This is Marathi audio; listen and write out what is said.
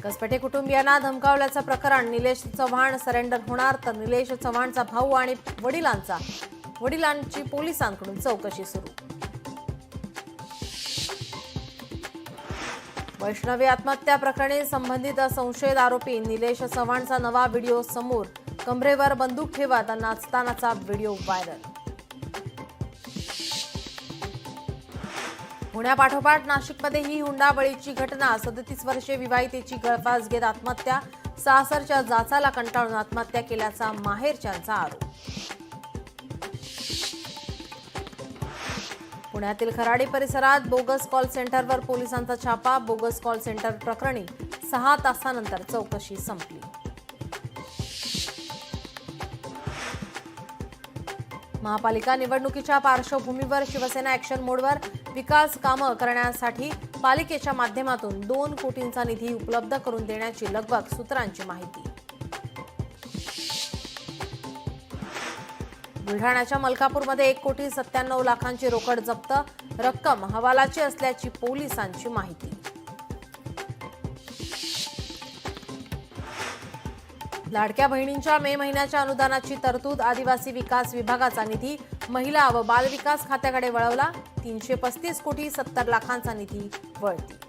कसपटे कुटुंबियांना धमकावल्याचं प्रकरण निलेश चव्हाण सरेंडर होणार तर निलेश चव्हाणचा भाऊ आणि वडिलांची पोलिसांकडून चौकशी सुरू। वैष्णवी आत्महत्या प्रकरणी संबंधित संशयित आरोपी निलेश चव्हाणचा नवा व्हिडिओ समोर। कमरेवर बंदूक ठेवत नाचतानाचा व्हिडिओ व्हायरल। पुण्यापाठोपाठ नाशिकमध्येही हुंडाबळीची घटना। 37 वर्षीय विवाहितेची गळफास घेत आत्महत्या। सासरच्या जाचाला कंटाळून आत्महत्या केल्याचा माहेरच्यांचा आरोप। पुण्यातील खराडी परिसरात बोगस कॉल सेंटरवर पोलिसांचा छापा। बोगस कॉल सेंटर प्रकरणी 6 तासानंतर चौकशी संपली। महापालिका निवडणुकीच्या पार्श्वभूमीवर शिवसेना ॲक्शन मोडवर। विकास कामं करण्यासाठी पालिकेच्या माध्यमातून 2 कोटींचा निधी उपलब्ध करून देण्याची लगबग, सूत्रांची माहिती। बुलढाण्याच्या मलकापूरमध्ये 1,97,00,000ची रोकड जप्त। रक्कम हवालाची असल्याची पोलिसांची माहिती। लाडक्या बहिणींच्या मे महिन्याच्या अनुदानाची तरतूद। आदिवासी विकास विभागाचा निधी महिला व बालविकास खात्याकडे वळवला। 335 कोटी 70 लाखांचा निधी वळती।